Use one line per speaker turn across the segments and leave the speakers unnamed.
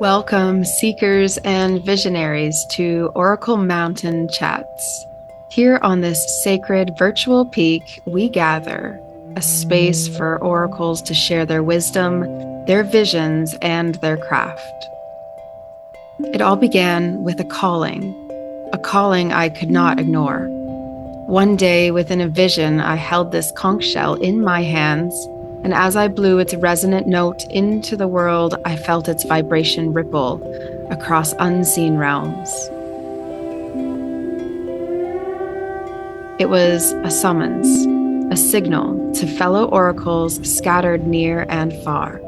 Welcome, seekers and visionaries, to Oracle Mountain Chats. Here on this sacred virtual peak, we gather a space for oracles to share their wisdom, their visions, and their craft. It all began with a calling I could not ignore. One day, within a vision, I held this conch shell in my hands, and as I blew its resonant note into the world, I felt its vibration ripple across unseen realms. It was a summons, a signal to fellow oracles scattered near and far.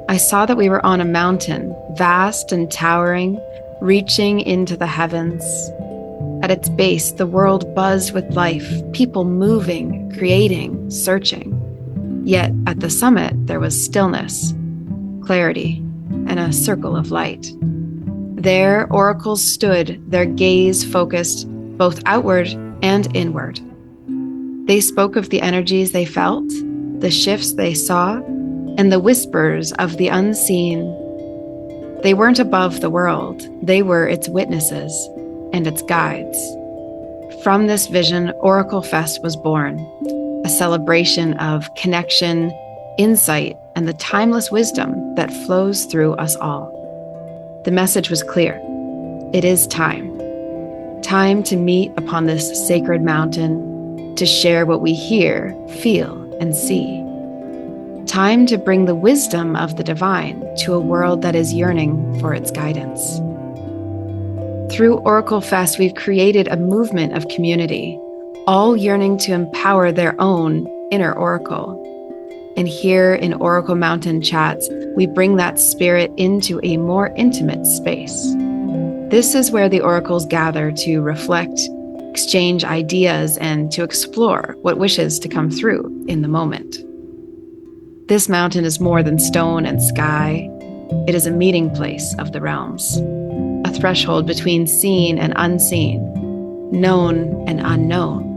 I saw that we were on a mountain, vast and towering, reaching into the heavens. At its base, the world buzzed with life, people moving, creating, searching. Yet at the summit, there was stillness, clarity, and a circle of light. There, oracles stood, their gaze focused both outward and inward. They spoke of the energies they felt, the shifts they saw, and the whispers of the unseen. They weren't above the world, they were its witnesses and its guides. From this vision, Oracle Fest was born, a celebration of connection, insight, and the timeless wisdom that flows through us all. The message was clear. It is time. Time to meet upon this sacred mountain, to share what we hear, feel, and see. Time to bring the wisdom of the divine to a world that is yearning for its guidance. Through Oracle Fest, we've created a movement of community, all yearning to empower their own inner oracle. And here in Oracle Mountain Chats, we bring that spirit into a more intimate space. This is where the oracles gather to reflect, exchange ideas, and to explore what wishes to come through in the moment. This mountain is more than stone and sky. It is a meeting place of the realms, a threshold between seen and unseen, known and unknown.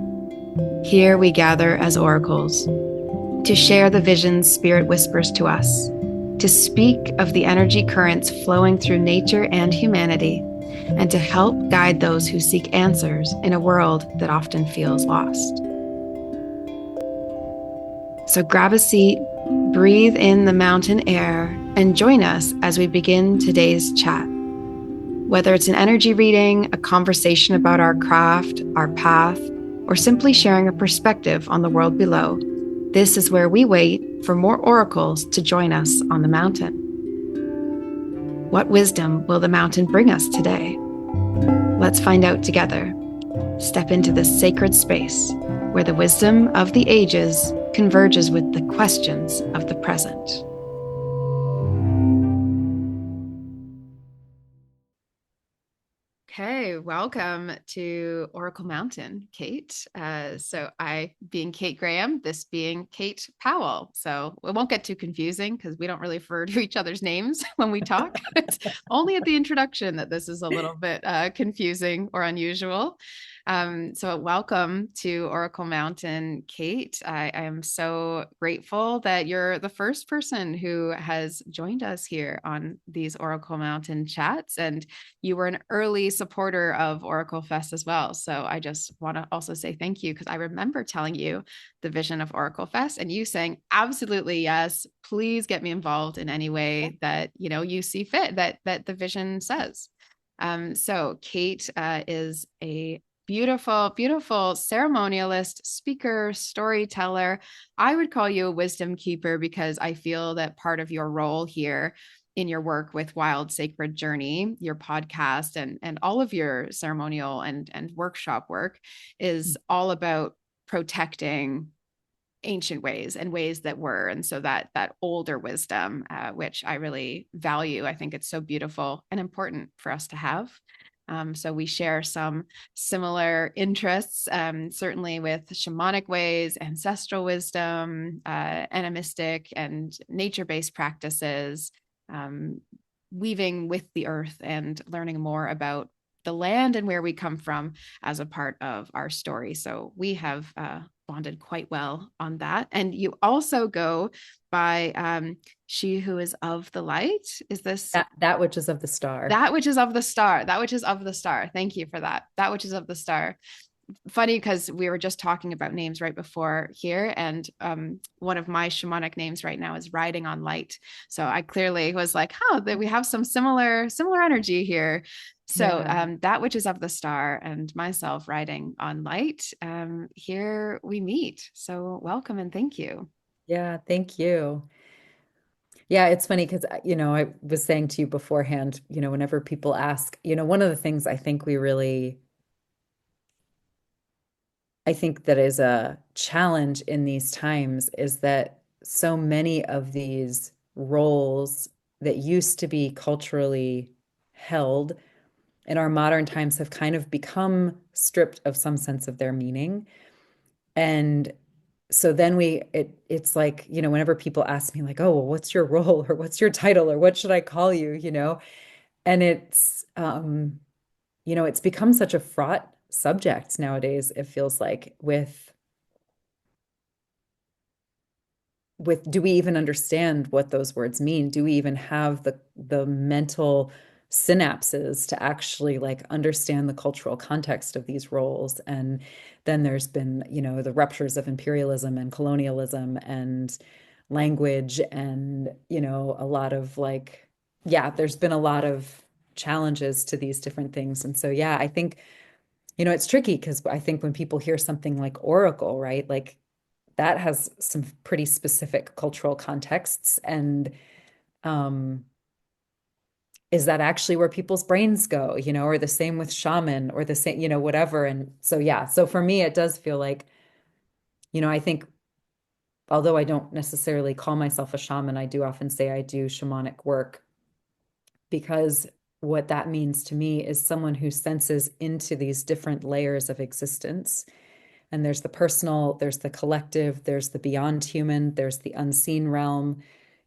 Here we gather as oracles to share the visions Spirit whispers to us, to speak of the energy currents flowing through nature and humanity, and to help guide those who seek answers in a world that often feels lost. So grab a seat, breathe in the mountain air, and join us as we begin today's chat. Whether it's an energy reading, a conversation about our craft, our path, or simply sharing a perspective on the world below, this is where we wait for more oracles to join us on the mountain. What wisdom will the mountain bring us today? Let's find out together. Step into this sacred space where the wisdom of the ages converges with the questions of the present. Okay, welcome to Oracle Mountain, Kate. Being Kate Graham, this being Kate Powell. So it won't get too confusing because we don't really refer to each other's names when we talk. It's only at the introduction that this is a little bit confusing or unusual. So welcome to Oracle Mountain, Kate. I am so grateful that you're the first person who has joined us here on these Oracle Mountain chats. And you were an early supporter of Oracle Fest as well. So I just want to also say thank you because I remember telling you the vision of Oracle Fest and you saying, absolutely, yes, please get me involved in any way that, you see fit, that the vision says. So Kate is a beautiful, beautiful ceremonialist, speaker, storyteller. I would call you a wisdom keeper because I feel that part of your role here in your work with Wild Sacred Journey, your podcast, and all of your ceremonial and workshop work is all about protecting ancient ways and ways that were. And so that older wisdom, which I really value, I think it's so beautiful and important for us to have. So we share some similar interests, certainly with shamanic ways, ancestral wisdom, animistic and nature-based practices, weaving with the earth and learning more about the land and where we come from as a part of our story. So we have bonded quite well on that. And you also go by she who is of the light. Is this
That which is of the star.
that which is of the star? That which is of the star. Thank you for that. That which is of the star. Funny because we were just talking about names right before here, and one of my shamanic names right now is riding on light. So I clearly was like, oh, that we have some similar energy here. So
Yeah.
that which is of the star and myself riding on light, here we meet. So welcome and thank you.
Yeah, thank you. Yeah, it's funny because, I was saying to you beforehand, whenever people ask, one of the things I think that is a challenge in these times is that so many of these roles that used to be culturally held in our modern times have kind of become stripped of some sense of their meaning. And so then it's like, whenever people ask me like, oh, well, what's your role or what's your title or what should I call you, And it's become such a fraught subject nowadays, it feels like with do we even understand what those words mean? Do we even have the mental synapses to actually like understand the cultural context of these roles? And then there's been, the ruptures of imperialism and colonialism and language and, a lot of like, yeah, there's been a lot of challenges to these different things. And so, yeah, I think, it's tricky because I think when people hear something like oracle, right? Like that has some pretty specific cultural contexts. And um, is that actually where people's brains go, or the same with shaman or the same, whatever. And so, yeah. So for me, it does feel like, I think although I don't necessarily call myself a shaman, I do often say I do shamanic work because what that means to me is someone who senses into these different layers of existence. And there's the personal, there's the collective, there's the beyond human, there's the unseen realm,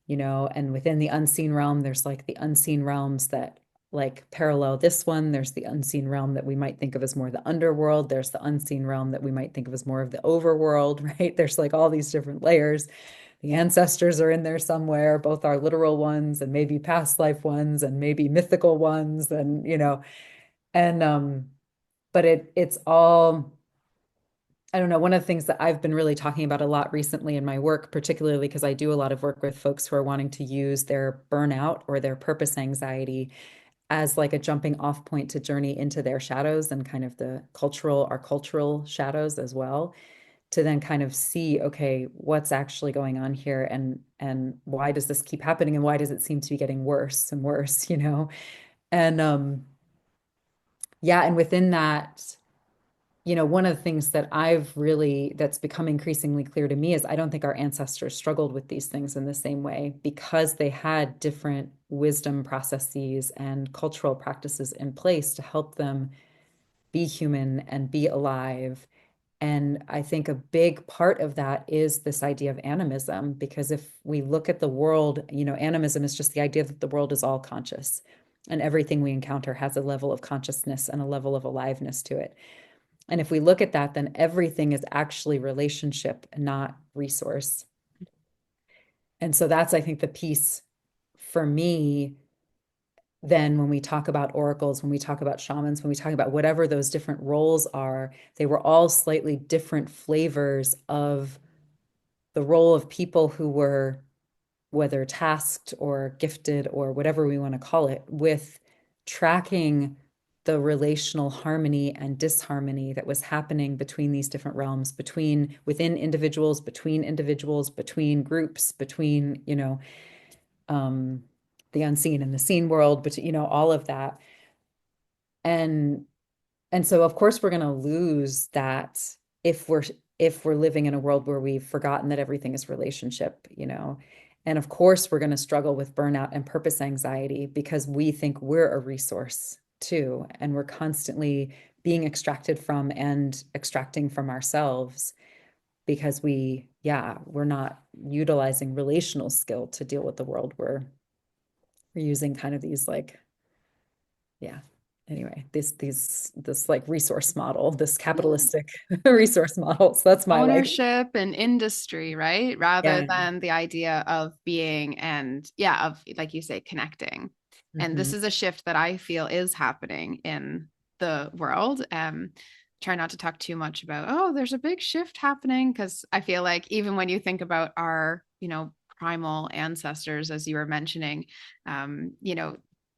and within the unseen realm, there's like the unseen realms that like parallel this one. There's the unseen realm that we might think of as more the underworld. There's the unseen realm that we might think of as more of the overworld, right? There's like all these different layers. The ancestors are in there somewhere, both our literal ones and maybe past life ones and maybe mythical ones and and but it's all I don't know. One of the things that I've been really talking about a lot recently in my work, particularly because I do a lot of work with folks who are wanting to use their burnout or their purpose anxiety as like a jumping off point to journey into their shadows and kind of our cultural shadows as well, to then kind of see, okay, what's actually going on here and why does this keep happening and why does it seem to be getting worse and worse, And yeah, and within that one of the things that that's become increasingly clear to me is I don't think our ancestors struggled with these things in the same way because they had different wisdom processes and cultural practices in place to help them be human and be alive. And I think a big part of that is this idea of animism, because if we look at the world, animism is just the idea that the world is all conscious and everything we encounter has a level of consciousness and a level of aliveness to it. And if we look at that, then everything is actually relationship, not resource. And so that's, I think, the piece for me. Then when we talk about oracles, when we talk about shamans, when we talk about whatever those different roles are, they were all slightly different flavors of the role of people who were, whether tasked or gifted or whatever we want to call it, with tracking the relational harmony and disharmony that was happening between these different realms, within individuals, between groups, between, um, the unseen and the seen world, but all of that. And and so of course we're going to lose that if we're living in a world where we've forgotten that everything is relationship. And of course we're going to struggle with burnout and purpose anxiety because we think we're a resource too, and we're constantly being extracted from and extracting from ourselves because we're not utilizing relational skill to deal with the world. We're using kind of these like, yeah. anyway, this like resource model, this
Yeah.
capitalistic resource model. So that's my like,
Ownership and industry, right? Rather
yeah.
than the idea of being and, yeah, of, like you say, connecting. And this
Hmm.
is a shift that I feel is happening in the world. Try not to talk too much about, oh, there's a big shift happening, because I feel like even when you think about our, primal ancestors, as you were mentioning,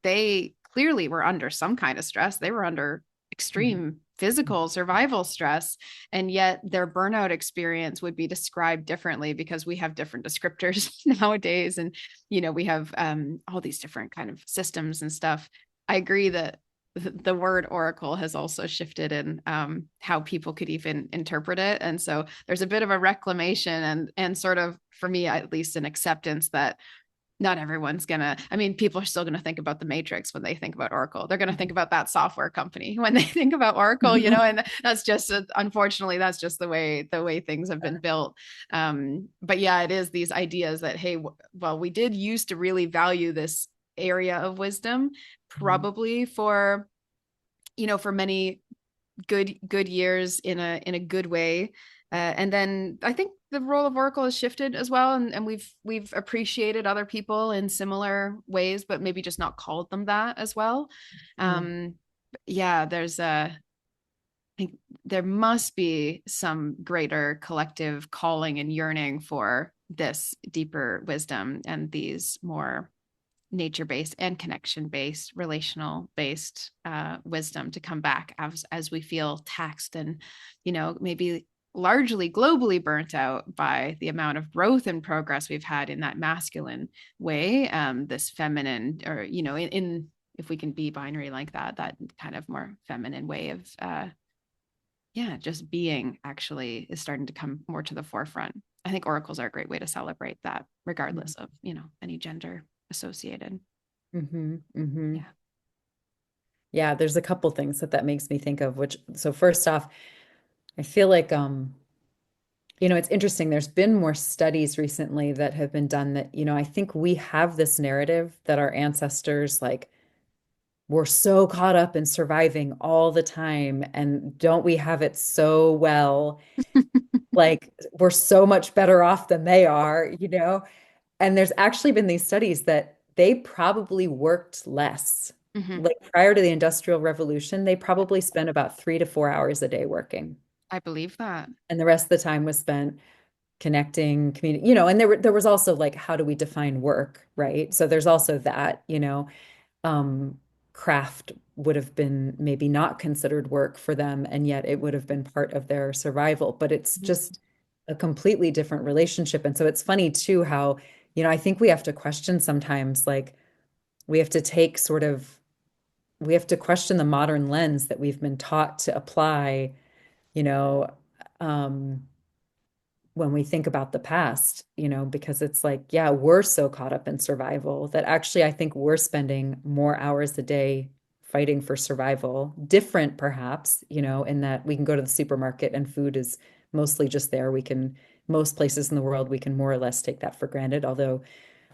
they clearly were under some kind of stress. They were under extreme physical survival stress, and yet their burnout experience would be described differently because we have different descriptors nowadays. And we have all these different kind of systems and stuff. I agree that the word oracle has also shifted in how people could even interpret it, and so there's a bit of a reclamation and sort of, for me at least, an acceptance that not everyone's gonna, I mean, people are still gonna think about the Matrix when they think about Oracle. They're gonna think about that software company when they think about Oracle, and that's just, unfortunately, that's just the way things have been built. But yeah, it is these ideas that, hey, well, we did used to really value this area of wisdom, probably for many good years in a good way. And then I think the role of Oracle has shifted as well, and we've appreciated other people in similar ways, but maybe just not called them that as well. Um, yeah, I think there must be some greater collective calling and yearning for this deeper wisdom and these more nature-based and connection-based, relational-based wisdom to come back as we feel taxed and, maybe largely globally burnt out by the amount of growth and progress we've had in that masculine way, this feminine, or, if we can be binary like that kind of more feminine way of, yeah, just being actually is starting to come more to the forefront. I think oracles are a great way to celebrate that, regardless of, any gender associated.
Hmm. Hmm.
Yeah.
Yeah, there's a couple things that makes me think of, which, so first off, I feel like it's interesting. There's been more studies recently that have been done that, I think we have this narrative that our ancestors like were so caught up in surviving all the time, and don't we have it so well? Like we're so much better off than they are. And there's actually been these studies that they probably worked less.
Hmm.
Like prior to the Industrial Revolution, they probably spent about 3 to 4 hours a day working.
I believe that.
And the rest of the time was spent connecting, community, and there was also like, how do we define work, right? So there's also that, um, craft would have been maybe not considered work for them, and yet it would have been part of their survival. But it's
Mhm.
just a completely different relationship. And so it's funny too how, I think we have to question sometimes, like we have to take sort of, we have to question the modern lens that we've been taught to apply, you know, um, when we think about the past, because it's like, yeah, we're so caught up in survival that actually I think we're spending more hours a day fighting for survival. Different, perhaps, in that we can go to the supermarket and food is mostly just there. Most places in the world, we can more or less take that for granted. Although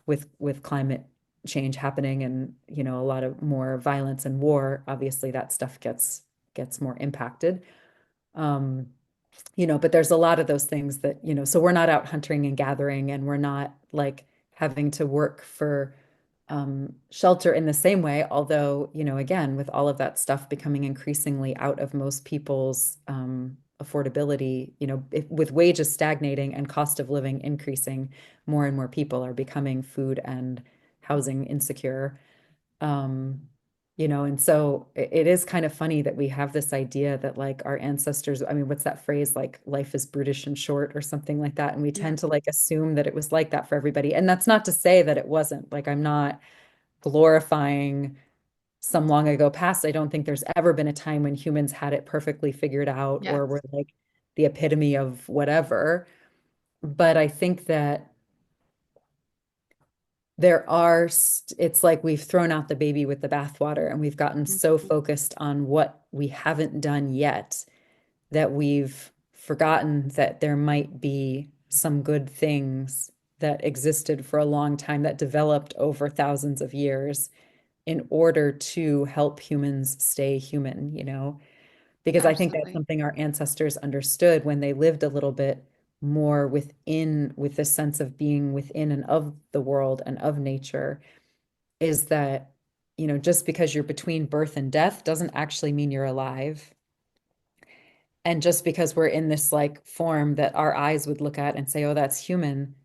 with climate change happening and, a lot of more violence and war, obviously that stuff gets more impacted. Um, but there's a lot of those things that, so we're not out hunting and gathering, and we're not like having to work for shelter in the same way. Although, again, with all of that stuff becoming increasingly out of most people's affordability, with wages stagnating and cost of living increasing, more and more people are becoming food and housing insecure. And so it is kind of funny that we have this idea that like our ancestors, I mean, what's that phrase, like life is brutish and short or something like that. And we
Yeah.
tend to like assume that it was like that for everybody. And that's not to say that it wasn't. Like I'm not glorifying some long ago past. I don't think there's ever been a time when humans had it perfectly figured out or
Yes.
were like the epitome of whatever. But I think that it's like we've thrown out the baby with the bathwater, and we've gotten
Mhm.
so focused on what we haven't done yet that we've forgotten that there might be some good things that existed for a long time that developed over thousands of years in order to help humans stay human, you know? Because I think that's
Absolutely.
something our ancestors understood when they lived a little bit more with this sense of being within and of the world and of nature, is that, you know, just because you're between birth and death doesn't actually mean you're alive. And just because we're in this like form that our eyes would look at and say, oh, that's human,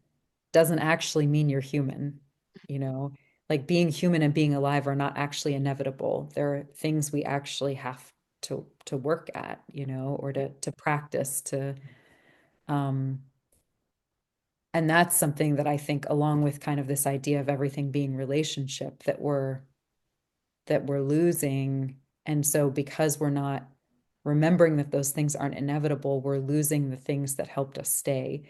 doesn't actually mean you're human, you know? Like being human and being alive are not actually inevitable. They're things we actually have to work at, you know, or to practice to um and that's something that I think along with kind of this idea of everything being relationship that we're losing. And so because we're not remembering that those things aren't inevitable, we're losing the things that helped us stay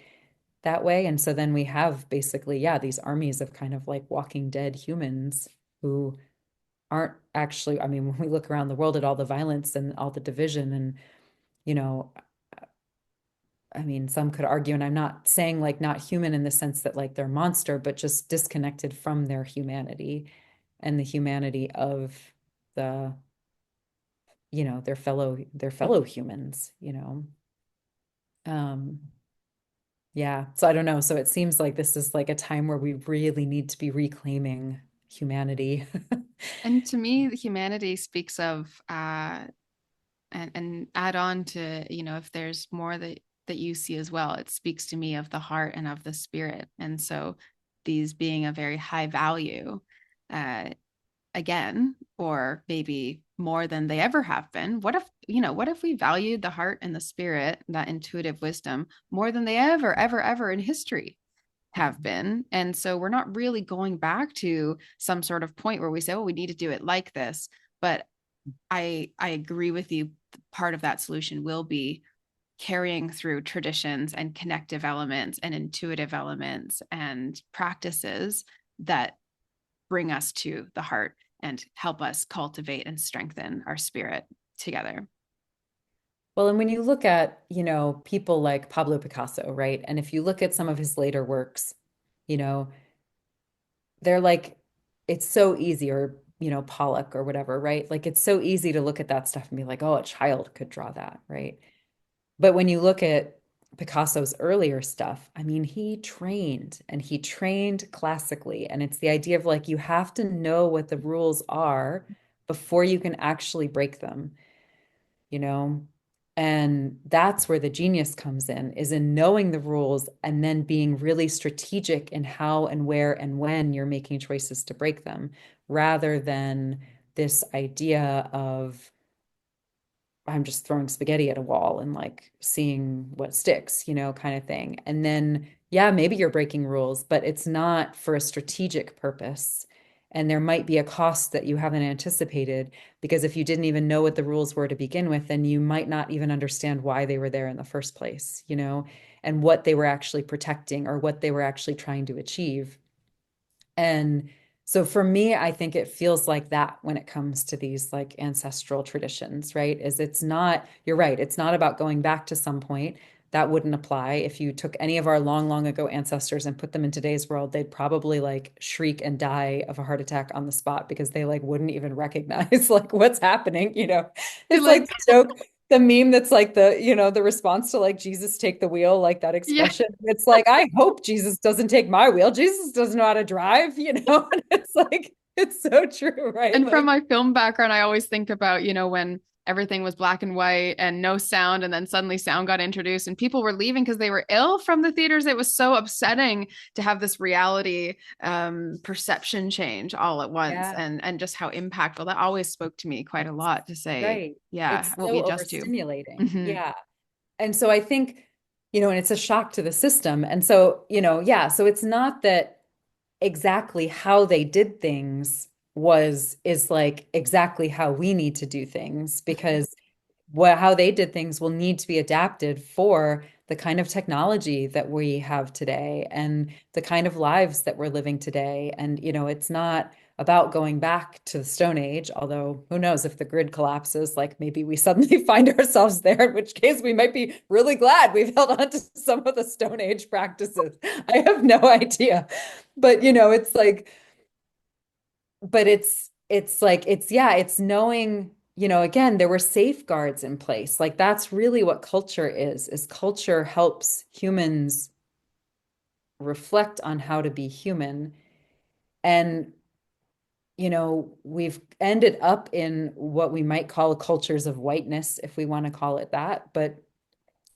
that way. And so then we have basically, yeah, these armies of kind of like walking dead humans who aren't actually, I mean, when we look around the world at all the violence and all the division and, you know, I mean, some could argue, and I'm not saying like not human in the sense that like they're monster, but just disconnected from their humanity and the humanity of the, you know, their fellow humans, you know. Um, yeah. So I don't know. So it seems like this is like a time where we really need to be reclaiming humanity.
And to me, the humanity speaks of and add on to, if there's more that you see as well, it speaks to me of the heart and of the spirit. And so these being a very high value, uh, again, or maybe more than they ever have been. What if we valued the heart and the spirit, that intuitive wisdom, more than they ever in history have been? And so we're not really going back to some sort of point where we say, oh, we need to do it like this. But I agree with you. Part of that solution will be carrying through traditions and connective elements and intuitive elements and practices that bring us to the heart and help us cultivate and strengthen our spirit together.
Well, and when you look at, you know, people like Pablo Picasso, right? And if you look at some of his later works, you know, they're like, it's so easy, or, you know, Pollock or whatever, right? Like it's so easy to look at that stuff and be like, oh, a child could draw that, right? But when you look at Picasso's earlier stuff, I mean, he trained classically. And it's the idea of like, you have to know what the rules are before you can actually break them, you know? And that's where the genius comes in, is in knowing the rules and then being really strategic in how and where and when you're making choices to break them, rather than this idea of, I'm just throwing spaghetti at a wall and like seeing what sticks, you know, kind of thing. And then, yeah, maybe you're breaking rules, but it's not for a strategic purpose. And there might be a cost that you haven't anticipated, because if you didn't even know what the rules were to begin with, then you might not even understand why they were there in the first place, you know, and what they were actually protecting or what they were actually trying to achieve. And so for me, I think it feels like that when it comes to these like ancestral traditions, right? Is it's not, you're right, it's not about going back to some point. That wouldn't apply. If you took any of our long, long ago ancestors and put them in today's world, they'd probably like shriek and die of a heart attack on the spot, because they like wouldn't even recognize like what's happening, you know?
You're
It's like
like,
the joke, the meme that's like the, you know, the response to like Jesus take the wheel, like that
yeah.
expression. It's like, I hope Jesus doesn't take my wheel. Jesus doesn't know how to drive, you know? And it's like, it's so true, right?
And from
Like,
my film background, I always think about, when everything was black and white and no sound, and then suddenly sound got introduced, and people were leaving because they were ill from the theaters. It was so upsetting to have this reality perception change all at once,
yeah,
and just how impactful that always spoke to me quite a lot, to say,
right.
yeah,
It's
what we
so
adjust to.
overstimulating.
Mm-hmm.
Yeah. And so I think, you know, and it's a shock to the system. And so, you know, yeah, so it's not that exactly how they did things is like exactly how we need to do things, because how they did things will need to be adapted for the kind of technology that we have today and the kind of lives that we're living today. And, you know, it's not about going back to the Stone Age, although who knows, if the grid collapses, like maybe we suddenly find ourselves there, in which case we might be really glad we've held on to some of the Stone Age practices. I have no idea. But, you know, it's like, but it's like it's knowing, again, there were safeguards in place. Like that's really what culture is culture helps humans reflect on how to be human. And we've ended up in what we might call cultures of whiteness, if we want to call it that, but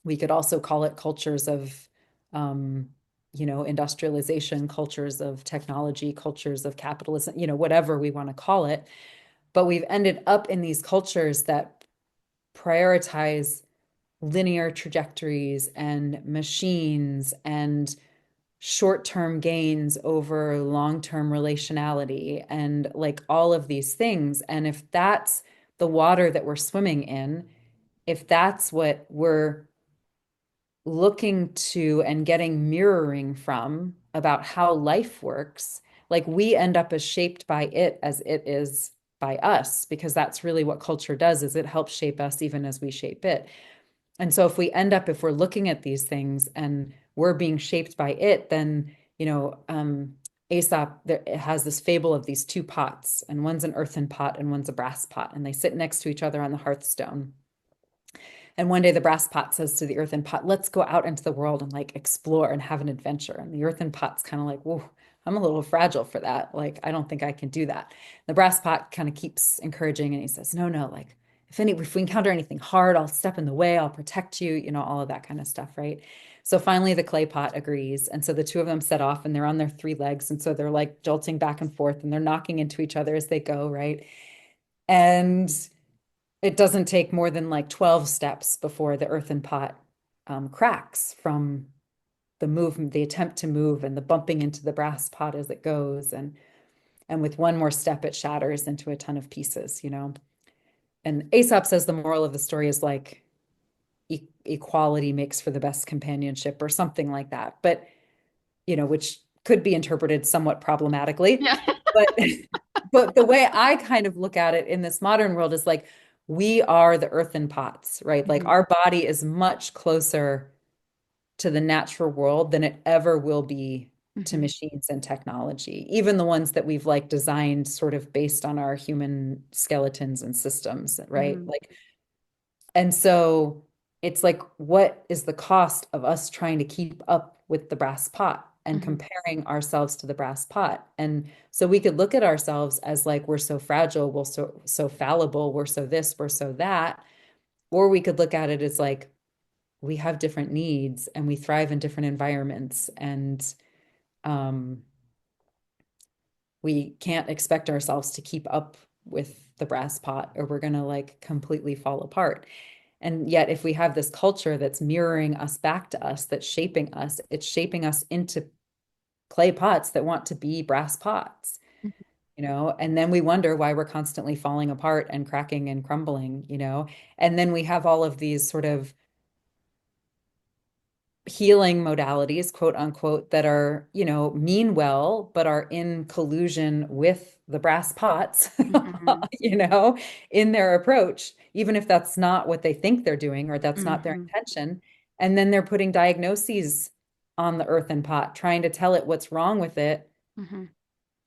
we could also call it cultures of um, industrialization, cultures of technology, cultures of capitalism, whatever we want to call it. But we've ended up in these cultures that prioritize linear trajectories and machines and short-term gains over long-term relationality and like all of these things. And if that's the water that we're swimming in, if that's what we're looking to and getting mirroring from about how life works, like we end up as shaped by it as it is by us, because that's really what culture does, is it helps shape us even as we shape it. And so if we're looking at these things and we're being shaped by it, then, Aesop there, it has this fable of these two pots, and one's an earthen pot and one's a brass pot, and they sit next to each other on the hearthstone. And one day the brass pot says to the earthen pot, let's go out into the world and like explore and have an adventure. And the earthen pot's kind of like, whoa, I'm a little fragile for that. Like, I don't think I can do that. The brass pot kind of keeps encouraging and he says, no, no, like if we encounter anything hard, I'll step in the way, I'll protect you, all of that kind of stuff, right? So finally the clay pot agrees. And so the two of them set off and they're on their three legs. And so they're like jolting back and forth and they're knocking into each other as they go, right? And it doesn't take more than like 12 steps before the earthen pot cracks from the attempt to move and the bumping into the brass pot as it goes. And with one more step, it shatters into a ton of pieces. And Aesop says the moral of the story is like equality makes for the best companionship or something like that. But, which could be interpreted somewhat problematically.
Yeah.
But but the way I kind of look at it in this modern world is like we are the earthen pots, right? Like
Mhm.
our body is much closer to the natural world than it ever will be to
Mhm.
machines and technology, even the ones that we've like designed sort of based on our human skeletons and systems, right?
Mhm.
Like, and so it's like, what is the cost of us trying to keep up with the brass pot and
Mhm.
comparing ourselves to the brass pot? And so we could look at ourselves as like, we're so fragile, we're so fallible, we're so this, we're so that. Or we could look at it as like, we have different needs and we thrive in different environments. And um, we can't expect ourselves to keep up with the brass pot or we're going to like completely fall apart. And yet, if we have this culture that's mirroring us back to us, that's shaping us, it's shaping us into clay pots that want to be brass pots. And then we wonder why we're constantly falling apart and cracking and crumbling. And then we have all of these sort of healing modalities, quote unquote, that are, mean well, but are in collusion with the brass pots,
Mhm.
you know, in their approach, even if that's not what they think they're doing or that's not their
Mhm.
intention. And then they're putting diagnoses on the earthen pot, trying to tell it what's wrong with it
Mhm.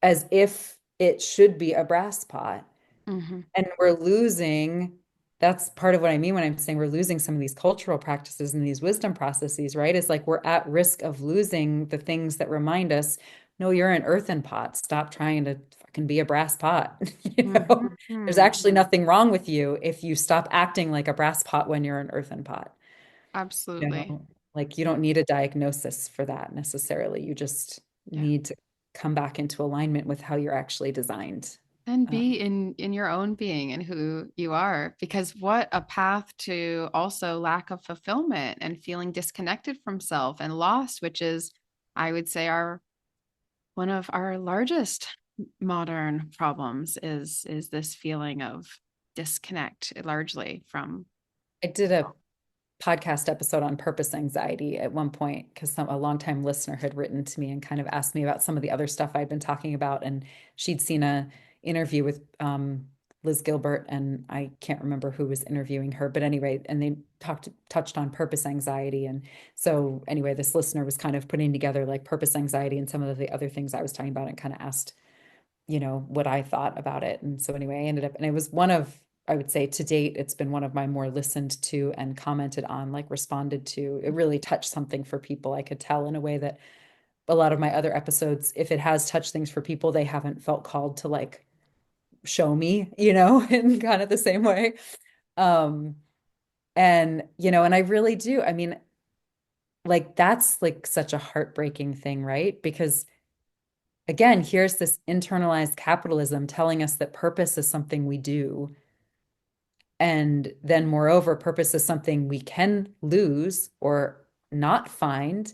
as if it should be a brass pot.
Mhm.
And we're losing, that's part of what I mean when I'm saying we're losing some of these cultural practices and these wisdom processes, right? It's like we're at risk of losing the things that remind us, no, you're an earthen pot. Stop trying to fucking be a brass pot. There's
Mhm.
actually nothing wrong with you if you stop acting like a brass pot when you're an earthen pot. You
Absolutely.
know, like you
Yeah.
don't need a diagnosis for that necessarily. You just
Yeah.
need to come back into alignment with how you're actually designed.
And
Um,
be in your own being and who you are, because what a path to also lack of fulfillment and feeling disconnected from self and lost, which is, I would say, our one of our largest modern problems is this feeling of disconnect largely from
I did a podcast episode on purpose anxiety at one point because a longtime listener had written to me and kind of asked me about some of the other stuff I'd been talking about, and she'd seen a interview with Liz Gilbert, and I can't remember who was interviewing her, but anyway, and they touched on purpose anxiety, and so anyway, this listener was kind of putting together like purpose anxiety and some of the other things I was talking about, and kind of asked what I thought about it. And so anyway, I ended up, and it was one of, I would say to date, it's been one of my more listened to and commented on, like responded to. It really touched something for people. I could tell in a way that a lot of my other episodes, if it has touched things for people, they haven't felt called to like show me, in kind of the same way. Um, and I really do. I mean, like that's like such a heartbreaking thing, right? Because again, here's this internalized capitalism telling us that purpose is something we do. And then, moreover, purpose is something we can lose or not find.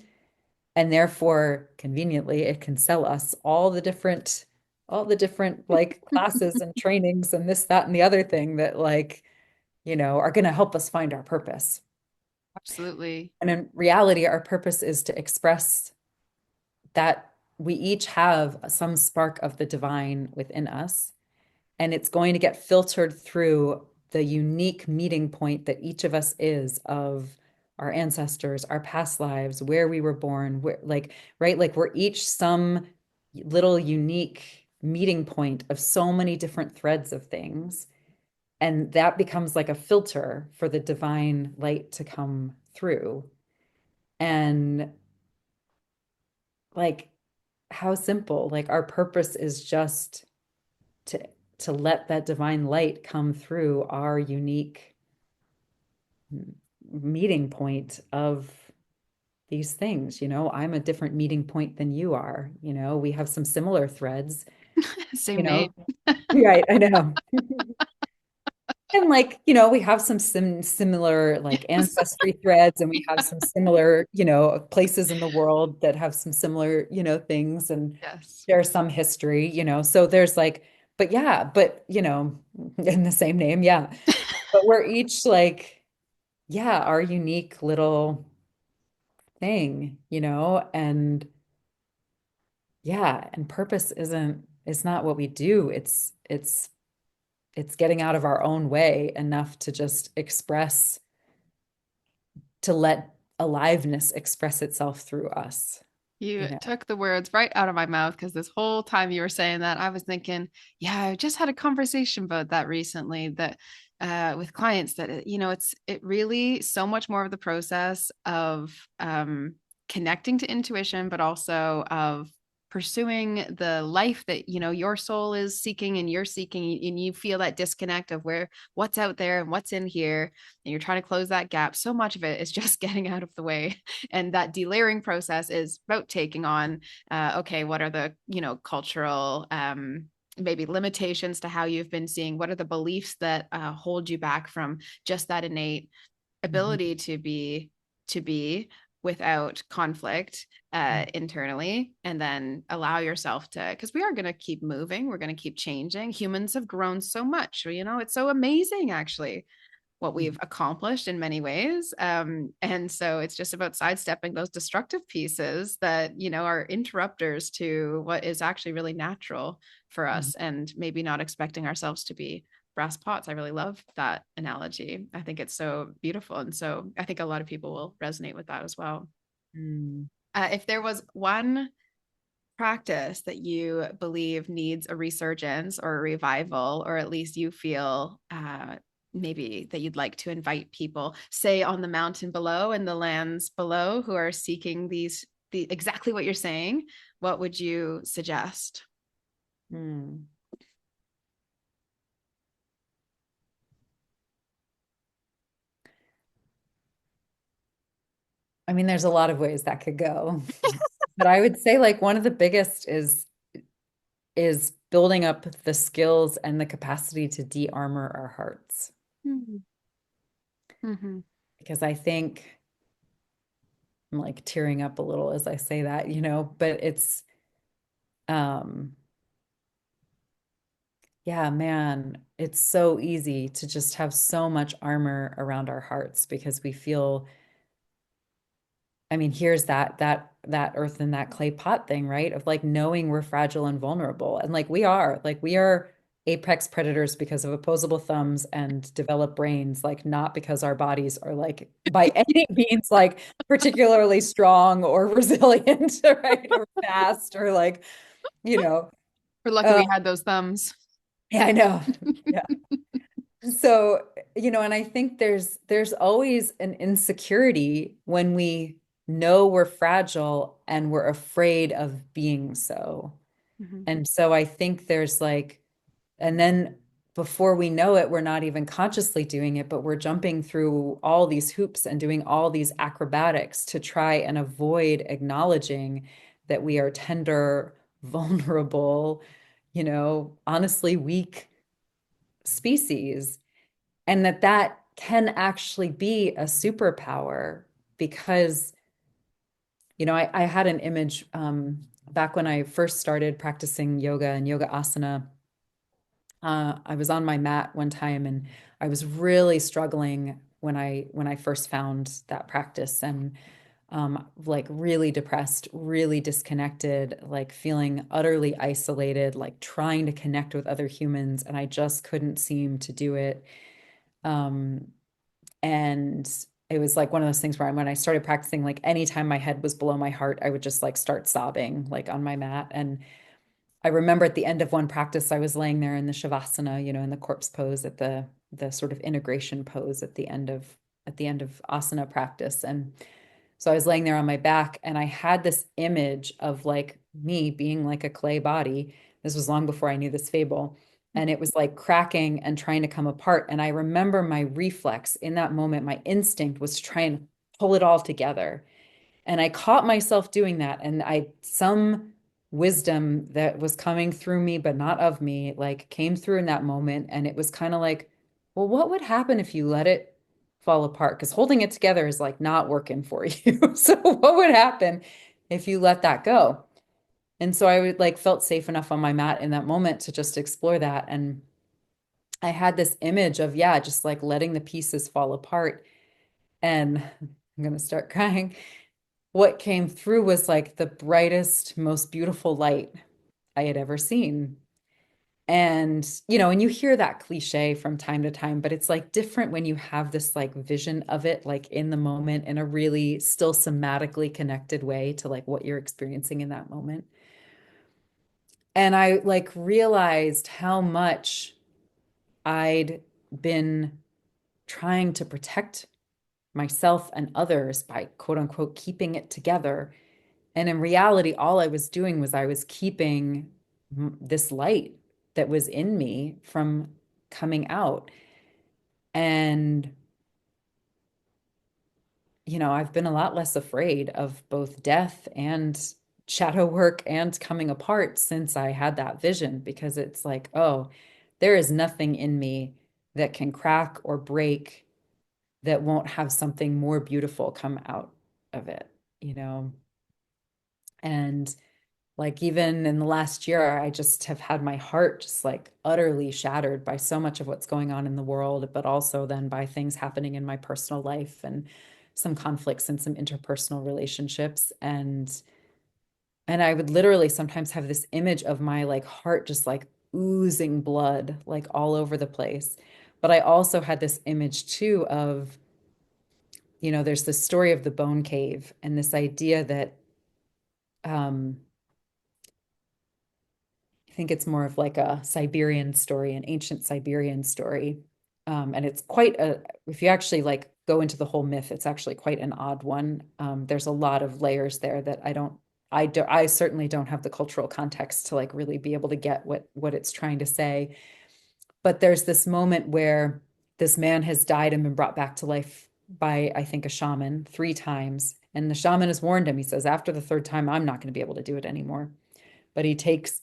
And therefore, conveniently, it can sell us all the different like classes and trainings and this, that, and the other thing that like, are going to help us find our purpose.
Absolutely.
And in reality, our purpose is to express that we each have some spark of the divine within us, and it's going to get filtered through the unique meeting point that each of us is of our ancestors, our past lives, where we were born, where, like, right? Like we're each some little unique meeting point of so many different threads of things. And that becomes like a filter for the divine light to come through. And like, how simple, like our purpose is just to to let that divine light come through our unique meeting point of these things. I'm a different meeting point than you are. We have some similar threads, you
Same name.
know. Right, I know. And like, we have some similar like
Yes.
ancestry threads, and we have some similar, places in the world that have some similar, things, and
Yes.
there's some history, so there's like, but yeah, but in the same name, yeah. But we're each like, yeah, our unique little thing, and yeah, and purpose it's not what we do. It's getting out of our own way enough to just express, to let aliveness express itself through us,
You
you know.
took the words right out of my mouth because this whole time you were saying that, I was thinking, yeah, I just had a conversation about that recently that with clients that it really so much more of the process of connecting to intuition, but also of pursuing the life that your soul is seeking and you're seeking, and you feel that disconnect of what's out there and what's in here, and you're trying to close that gap. So much of it is just getting out of the way, and that delayering process is about taking on okay, what are the cultural maybe limitations to how you've been seeing, what are the beliefs that hold you back from just that innate
Mhm.
ability to be without conflict
Mhm.
internally, and then allow yourself to, because we are going to keep moving, we're going to keep changing. Humans have grown so much, it's so amazing actually what we've accomplished in many ways. And so it's just about sidestepping those destructive pieces that, are interrupters to what is actually really natural for
Mhm.
us, and maybe not expecting ourselves to be brass pots. I really love that analogy. I think it's so beautiful. And so I think a lot of people will resonate with that as well.
Mm.
If there was one practice that you believe needs a resurgence or a revival, or at least you feel maybe that you'd like to invite people, say on the mountain below and the lands below, who are seeking exactly what you're saying, what would you suggest?
Mm. I mean, there's a lot of ways that could go. But I would say like one of the biggest is building up the skills and the capacity to de-armor our hearts.
Mm-hmm.
Because I think I'm like tearing up a little as I say that, but it's um yeah, man, it's so easy to just have so much armor around our hearts because we feel, I mean, here's that earth and that clay pot thing, right? Of like knowing we're fragile and vulnerable. And like we are apex predators because of opposable thumbs and developed brains, like not because our bodies are like by any means like particularly strong or resilient, right? Or fast or like, you know.
We're lucky
Oh,
we had those thumbs.
yeah, I know. Yeah. So, and I think there's always an insecurity when we know we're fragile and we're afraid of being so.
Mhm.
And so I think there's like, and then before we know it, we're not even consciously doing it, but we're jumping through all these hoops and doing all these acrobatics to try and avoid acknowledging that we are tender, vulnerable, honestly weak species, and that can actually be a superpower because, I had an image back when I first started practicing yoga and yoga asana. I was on my mat one time and I was really struggling when I first found that practice, and like really depressed, really disconnected, like feeling utterly isolated, like trying to connect with other humans, and I just couldn't seem to do it. Um, and it was like one of those things where when I started practicing, like anytime my head was below my heart, I would just like start sobbing like on my mat. And I remember at the end of one practice, I was laying there in the shavasana, in the corpse pose at the sort of integration pose at the end of asana practice. And so I was laying there on my back and I had this image of like me being like a clay body. This was long before I knew this fable. And it was like cracking and trying to come apart. And I remember my reflex in that moment, my instinct was to try and pull it all together. And I caught myself doing that. And some wisdom that was coming through me, but not of me, like came through in that moment. And it was kind of like, well, what would happen if you let it fall apart? Because holding it together is like not working for you. So what would happen if you let that go? And so I would like felt safe enough on my mat in that moment to just explore that. And I had this image of, yeah, just like letting the pieces fall apart. And I'm going to start crying. What came through was like the brightest, most beautiful light I had ever seen. And, and you hear that cliche from time to time, but it's like different when you have this like vision of it, like in the moment in a really still somatically connected way to like what you're experiencing in that moment. And I like realized how much I'd been trying to protect myself and others by quote unquote keeping it together. And in reality, all I was doing was I was keeping this light that was in me from coming out. And, I've been a lot less afraid of both death and shadow work and coming apart since I had that vision, because it's like, oh, there is nothing in me that can crack or break that won't have something more beautiful come out of it, you know? And like even in the last year, I just have had my heart just like utterly shattered by so much of what's going on in the world, but also then by things happening in my personal life and some conflicts and some interpersonal relationships. And I would literally sometimes have this image of my like heart just like oozing blood like all over the place. But I also had this image too of, there's this story of the bone cave and this idea that um I think it's more of like a Siberian story, an ancient Siberian story. And it's quite if you actually like go into the whole myth, it's actually quite an odd one. There's a lot of layers there that I certainly don't have the cultural context to like really be able to get what it's trying to say. But there's this moment where this man has died and been brought back to life by, I think, a shaman 3 times. And the shaman has warned him. He says, after the third time, I'm not going to be able to do it anymore. But he takes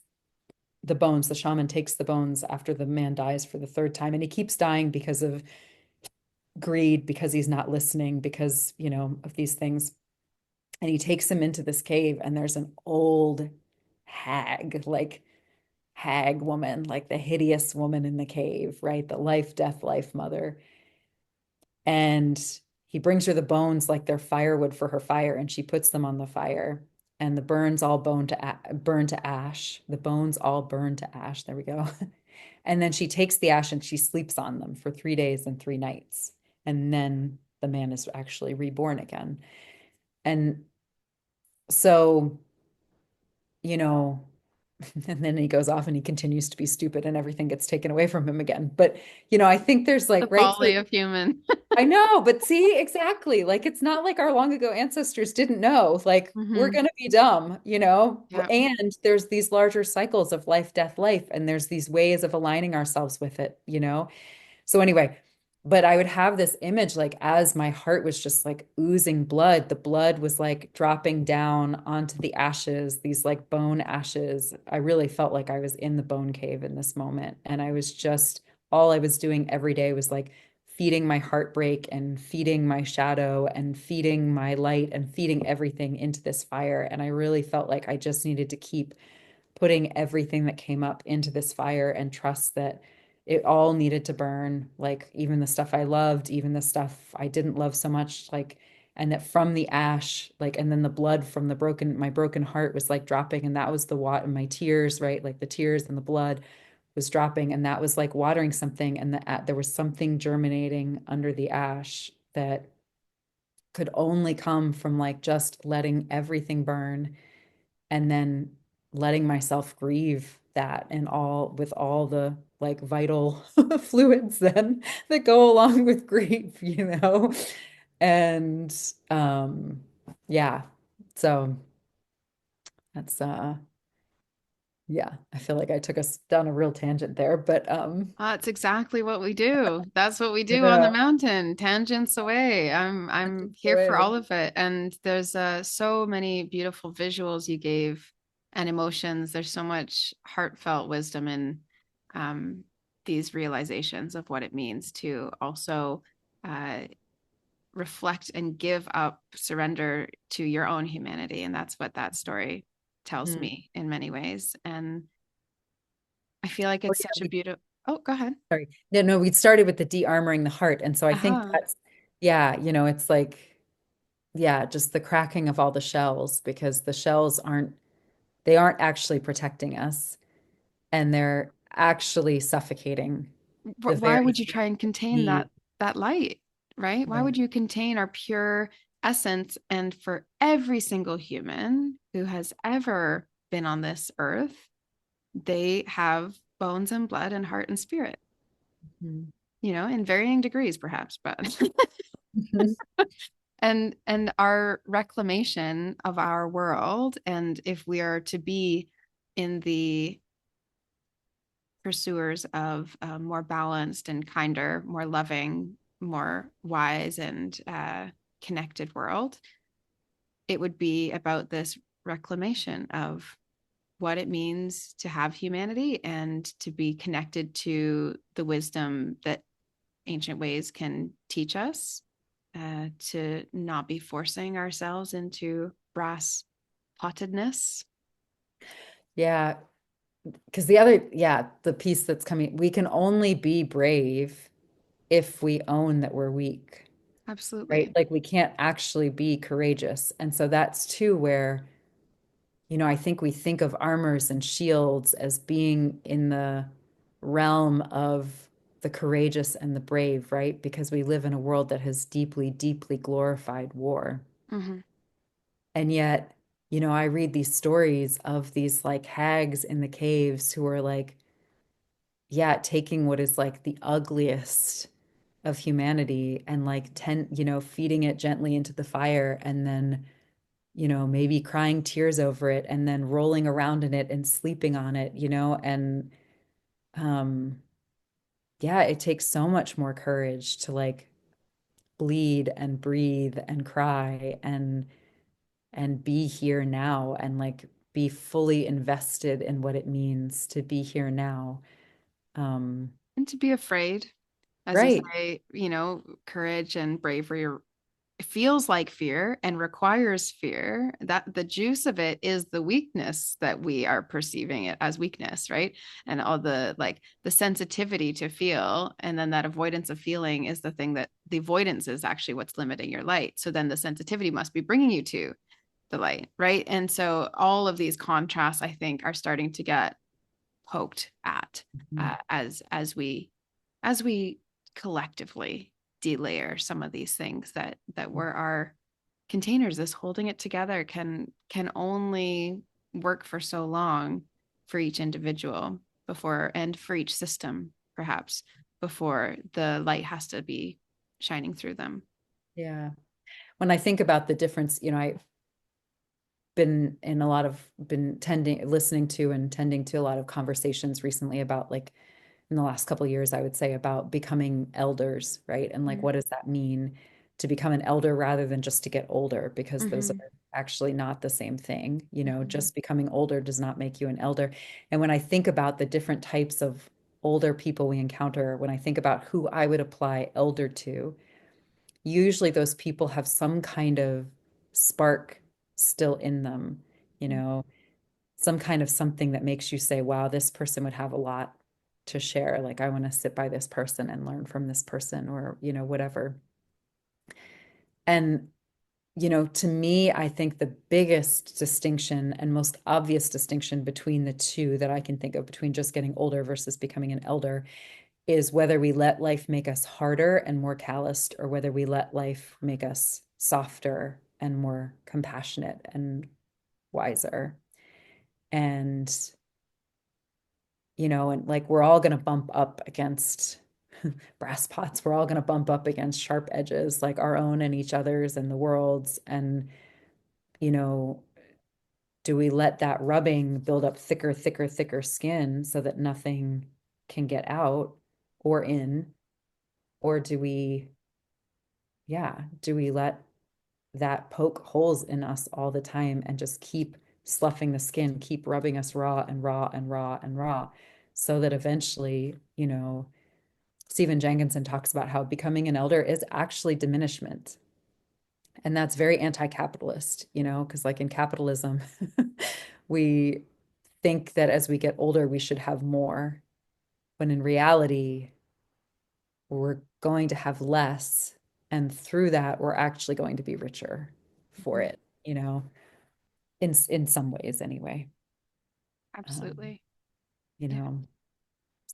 the shaman takes the bones after the man dies for the third time. And he keeps dying because of greed, because he's not listening, because, of these things. And he takes him into this cave, and there's an old hag, like hag woman, like the hideous woman in the cave, right? The life, death, life mother. And he brings her the bones like they're firewood for her fire, and she puts them on the fire. And the burns all burn to ash. The bones all burn to ash. There we go. And then she takes the ash and she sleeps on them for 3 days and 3 nights. And then the man is actually reborn again. And so, you know, And then he goes off and he continues to be stupid and everything gets taken away from him again. But, you know, I think there's
The
like, right? So
folly of human.
I know, but see, exactly. Like, it's not like our long ago ancestors didn't know, like, we're
Hmm.
going to be dumb, you know?
Yeah.
And there's these larger cycles of life, death, life, and there's these ways of aligning ourselves with it, you know? So anyway, but I would have this image like as my heart was just like oozing blood, the blood was like dropping down onto the ashes, these like bone ashes. I really felt like I was in the bone cave in this moment. And I was just, all I was doing every day was like feeding my heartbreak and feeding my shadow and feeding my light and feeding everything into this fire. And I really felt like I just needed to keep putting everything that came up into this fire and trust that it all needed to burn, like even the stuff I loved, even the stuff I didn't love so much, like, and that from the ash, like, and then the blood from the broken, my broken heart was like dropping, and that was the water, my tears, right? Like the tears and the blood was dropping, and that was like watering something, and there was something germinating under the ash that could only come from like just letting everything burn and then letting myself grieve that and all with all the like vital fluids then that go along with grief, you know? And yeah. So that's yeah, I feel like I took us down a real tangent there, but
That's exactly what we do. That's what we do on the
yeah,
mountain, tangents away. I'm
just the
here for
way.
all of it. And there's so many beautiful visuals you gave and emotions. There's so much heartfelt wisdom in um, these realizations of what it means to also uh, reflect and give up, surrender to your own humanity. And that's what that story tells
Mhm.
me in many ways. And I feel like
Oh
it's
yeah,
such a beautiful. Oh, go ahead.
sorry. No, no, we started with the de-armoring the heart. And so I think
Uh-huh.
that's, yeah, you know, it's like, yeah, just the cracking of all the shells because the shells aren't, they aren't actually protecting us and they're actually suffocating the
Why
very
would you try and contain
need.
that light, right? Why
Right.
would you contain our pure essence? And for every single human who has ever been on this earth, they have bones and blood and heart and spirit,
Mhm.
in varying degrees, perhaps, but
Mhm.
and our reclamation of our world, and if we are to be in the pursuers of a more balanced and kinder, more loving, more wise and connected world, it would be about this reclamation of what it means to have humanity and to be connected to the wisdom that ancient ways can teach us, to not be forcing ourselves into brass pottedness.
Yeah, because the other, yeah, the piece that's coming, we can only be brave if we own that we're weak, right?
Absolutely.
Like we can't actually be courageous. And so that's too where, you know, I think we think of armors and shields as being in the realm of the courageous and the brave, right? Because we live in a world that has deeply, deeply glorified war.
Mm-hmm.
And yet, you know, I read these stories of these like hags in the caves who are like, yeah, taking what is like the ugliest of humanity and like you know, feeding it gently into the fire and then, you know, maybe crying tears over it and then rolling around in it and sleeping on it, you know, and um yeah, it takes so much more courage to like bleed and breathe and cry and be here now and like be fully invested in what it means to be here now. Um,
And to be afraid, as you
right.
say, courage and bravery feels like fear and requires fear. That the juice of it is the weakness that we are perceiving it as weakness, right? And all the the sensitivity to feel, and then that avoidance of feeling is the thing that the avoidance is actually what's limiting your light. So then the sensitivity must be bringing you to the light, right? And so all of these contrasts, I think, are starting to get poked at,
Mhm.
as we collectively delayer some of these things that were our containers. This holding it together can only work for so long for each individual before, and for each system, perhaps, before the light has to be shining through them.
Yeah. When I think about the difference, I've been tending, listening to and tending to a lot of conversations recently about like in the last couple of years, I would say about becoming elders, right? And like, what does that mean to become an elder rather than just to get older? Because those are
Mm-hmm.
actually not the same thing.
Mm-hmm.
Just becoming older does not make you an elder. And when I think about the different types of older people we encounter, when I think about who I would apply elder to, usually those people have some kind of spark still in them, you know, some kind of something that makes you say, wow, this person would have a lot to share. Like, I want to sit by this person and learn from this person, or, whatever. And, to me, I think the biggest distinction and most obvious distinction between the two that I can think of between just getting older versus becoming an elder is whether we let life make us harder and more calloused, or whether we let life make us softer and more compassionate and wiser. And and like we're all going to bump up against brass pots. We're all going to bump up against sharp edges, like our own and each other's and the world's. And, you know, do we let that rubbing build up thicker, thicker, thicker skin so that nothing can get out or in? Or do we let that poke holes in us all the time and just keep sloughing the skin, keep rubbing us raw and raw and raw and raw, so that eventually, Stephen Jenkinson talks about how becoming an elder is actually diminishment. And that's very anti-capitalist, because like in capitalism, we think that as we get older, we should have more, when in reality, we're going to have less. And through that, we're actually going to be richer for it, in some ways anyway. Um,
Absolutely.
you
Yeah.
know.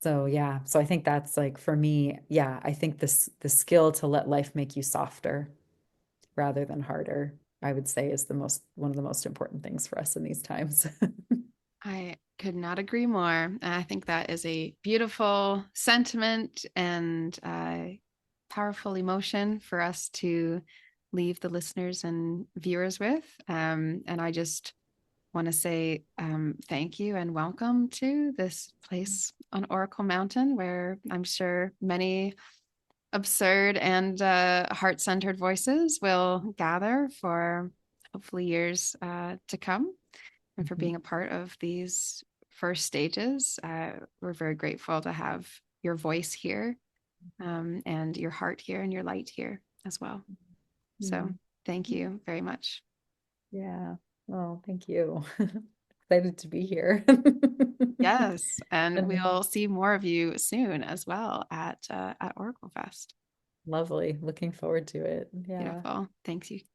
So yeah, so I think that's like for me, yeah, I think the skill to let life make you softer rather than harder, I would say is the most one of the most important things for us in these times.
I could not agree more. And I think that is a beautiful sentiment and powerful emotion for us to leave the listeners and viewers with. And I just want to say thank you and welcome to this place on Oracle Mountain, where I'm sure many absurd and heart centered voices will gather for hopefully years to come, and for
Mhm.
being a part of these first stages. We're very grateful to have your voice here, and your heart here and your light here as well. So
Mm.
thank you very much.
Yeah. Oh, thank you. Excited to be here.
Yes, and
And
we'll see more of you soon as well at Oracle Fest.
lovely. Looking forward to it. Yeah.
Beautiful. Thanks you.